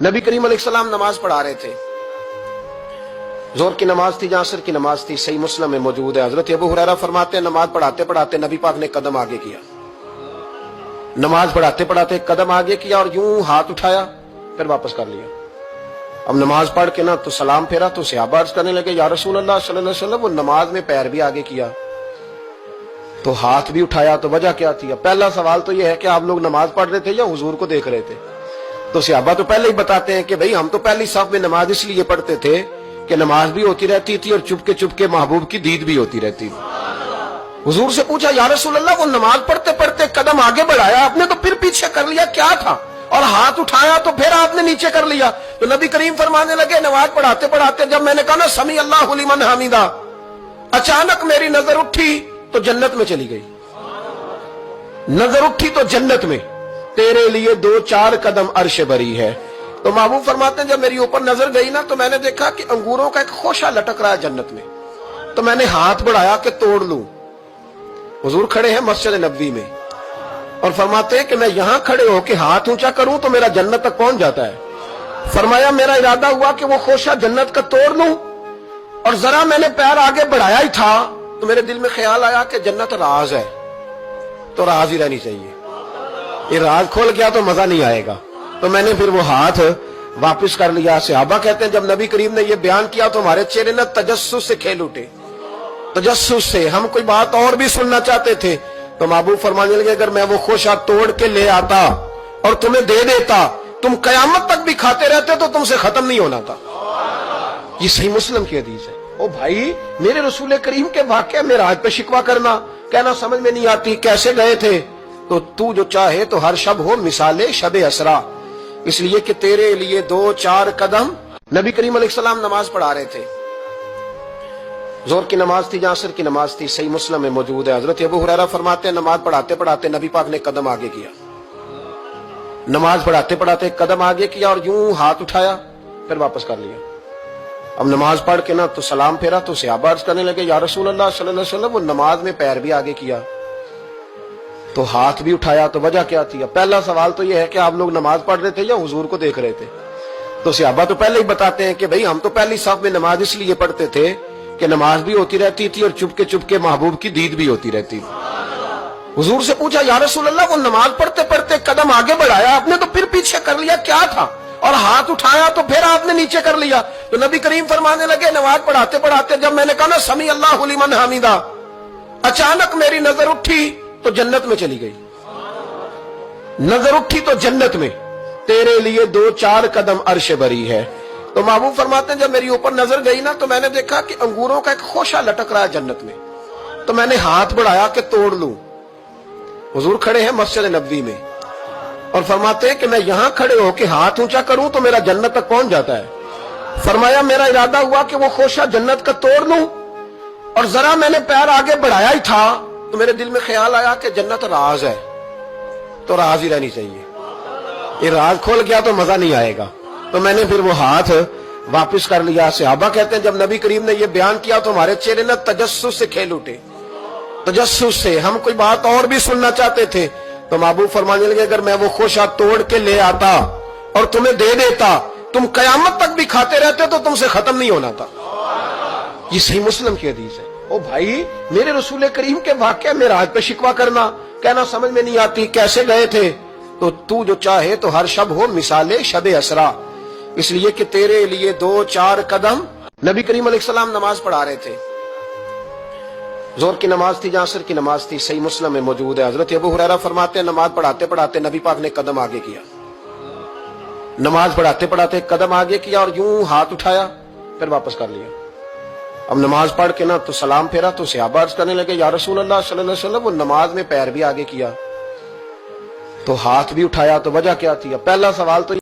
नबी करीम अलैहिस्सलाम नमाज पढ़ा रहे थे। जोहर की नमाज थी, असर की नमाज थी। सही मुस्लिम में मौजूद है। हजरत अबू हुरैरा फरमाते हैं नमाज पढ़ाते पढ़ाते नबी पाक ने कदम आगे किया। नमाज पढ़ाते पढ़ाते कदम आगे किया और यूं हाथ उठाया, फिर वापस कर लिया। अब नमाज पढ़ के ना तो सलाम फेरा तो सहाबा अर्ज करने लगे, या रसूल अल्लाह सल्लल्लाहु अलैहि वसल्लम, वो नमाज में पैर भी आगे किया तो हाथ भी उठाया, तो वजह क्या थी? पहला सवाल तो यह है कि आप लोग नमाज पढ़ रहे थे या हुजूर को देख रहे थे? तो सहाबा तो पहले ही बताते हैं कि भाई हम तो पहली साफ में नमाज इसलिए पढ़ते थे कि नमाज भी होती रहती थी और चुपके चुपके महबूब की दीद भी होती रहती थी। हुजूर से पूछा, या रसूल अल्लाह, वो नमाज पढ़ते पढ़ते कदम आगे बढ़ाया आपने तो फिर पीछे कर लिया, क्या था? और हाथ उठाया तो फिर आपने नीचे कर लिया। तो नबी करीम फरमाने लगे, नमाज पढ़ाते पढ़ाते जब मैंने कहा ना समी अल्लाहु लिमन हमीदा, अचानक मेरी नजर उठी तो जन्नत में चली गई। नजर उठी तो जन्नत में, तेरे लिए 2-4 कदम अर्श बरी है। तो महबूब फरमाते हैं जब मेरी ऊपर नजर गई ना तो मैंने देखा कि अंगूरों का एक खोशा लटक रहा है जन्नत में। तो मैंने हाथ बढ़ाया कि तोड़ लूं। हुजूर खड़े हैं मस्जिद नबवी में और फरमाते हैं कि मैं यहां खड़े होकर हाथ ऊंचा करूं तो मेरा जन्नत तक पहुंच जाता है। फरमाया मेरा इरादा हुआ कि वो खोशा जन्नत का तोड़ लूं और जरा मैंने पैर आगे बढ़ाया ही था तो मेरे दिल में ख्याल आया कि जन्नत राज है, तो राज ही रहनी चाहिए। ये राज खोल गया तो मजा नहीं आएगा। तो मैंने फिर वो हाथ वापस कर लिया। सहाबा कहते हैं जब नबी करीम ने ये बयान किया तो हमारे चेहरे न तजस्सुस से खेल उठे। तजस्सुस से हम कोई बात और भी सुनना चाहते थे। तो महबूब फरमाने लगे, अगर मैं वो खोशा तोड़ के ले आता और तुम्हें दे देता, तुम कयामत तक भी खाते रहते तो तुमसे खत्म नहीं होना था। ये सही मुस्लिम की हदीस है। ओ भाई, मेरे रसूल करीम के वाक़या में राज पे शिकवा करना, कहना समझ में नहीं आती कैसे गए थे। तो तू जो चाहे तो हर शब हो मिसाले शब असरा, इसलिए कि तेरे लिए 2-4 कदम। नबी करीम अलैहिस्सलाम नमाज पढ़ा रहे थे। जोहर की नमाज थी, असर की नमाज थी। सही मुस्लिम में मौजूद है। हजरत अबू हुरैरा फरमाते हैं नमाज पढ़ाते पढ़ाते नबी पाक ने कदम आगे किया। नमाज पढ़ाते पढ़ाते कदम आगे किया और यूं हाथ उठाया, फिर वापस कर लिया। अब नमाज पढ़ के ना तो सलाम फेरा तो सहाबा अर्ज करने लगे, या रसूल अल्लाह सल्लल्लाहु अलैहि वसल्लम, वो नमाज में पैर भी आगे किया तो हाथ भी उठाया, तो वजह क्या थी? पहला सवाल तो यह है कि आप लोग नमाज पढ़ रहे थे या हुजूर को देख रहे थे? तो सहाबा तो पहले ही बताते हैं कि भाई हम तो पहली साफ में नमाज इसलिए पढ़ते थे कि नमाज भी होती रहती थी और चुपके चुपके महबूब की दीद भी होती रहती थी। हुजूर से पूछा, या रसूल अल्लाह, वो नमाज पढ़ते पढ़ते कदम आगे बढ़ाया आपने तो फिर पीछे कर लिया, क्या था? और हाथ उठाया तो फिर आपने नीचे कर लिया। तो नबी करीम फरमाने लगे, नमाज पढ़ाते पढ़ाते जब मैंने कहा ना समी अल्लाहु लिमन हमीदा, अचानक मेरी नजर उठी तो जन्नत में चली गई। नजर उठी तो जन्नत में, तेरे लिए 2-4 कदम अर्श बरी है। तो महबूब फरमाते हैं जब मेरी ऊपर नजर गई ना तो मैंने देखा कि अंगूरों का एक खोशा लटक रहा है जन्नत में। तो मैंने हाथ बढ़ाया कि तोड़ लूं। हुजूर खड़े हैं मस्जिद नबवी में और फरमाते हैं कि मैं यहां खड़े होकर हाथ ऊंचा करूं तो मेरा जन्नत तक पहुंच जाता है। फरमाया मेरा इरादा हुआ कि वो खोशा जन्नत का तोड़ लूं और जरा मैंने पैर आगे बढ़ाया ही था तो मेरे दिल में ख्याल आया कि जन्नत राज है, तो राज ही रहनी चाहिए। ये राज खोल गया तो मजा नहीं आएगा। तो मैंने फिर वो हाथ वापस कर लिया। सहाबा कहते हैं जब नबी करीम ने ये बयान किया तो हमारे चेहरे न तजस्सुस से खेल उठे। तजस्सुस से हम कोई बात और भी सुनना चाहते थे। तो महबूब फरमाने लगे, अगर मैं वो खोशा तोड़ के ले आता और तुम्हें दे देता, तुम कयामत तक भी खाते रहते तो तुमसे खत्म नहीं होना था। ये सही मुस्लिम की हदीस है। ओ भाई, मेरे रसूल करीम के वाक़या में राज पे शिकवा करना, कहना समझ में नहीं आती कैसे गए थे। तो तू जो चाहे तो हर शब हो मिसाले शब असरा, इसलिए कि तेरे लिए 2-4 कदम। नबी करीम अलैहिस्सलाम नमाज पढ़ा रहे थे। जोहर की नमाज थी, असर की नमाज थी। सही मुस्लिम में मौजूद है। हजरत अबू हुरैरा फरमाते हैं नमाज पढ़ाते पढ़ाते नबी पाक ने कदम आगे किया। नमाज पढ़ाते पढ़ाते कदम आगे किया और यूं हाथ उठाया, फिर वापस कर लिया। अब नमाज पढ़ के ना तो सलाम फेरा तो सहाबा अर्ज करने लगे, या रसूल अल्लाह सल्लल्लाहु अलैहि वसल्लम, वो नमाज में पैर भी आगे किया तो हाथ भी उठाया, तो वजह क्या थी? पहला सवाल तो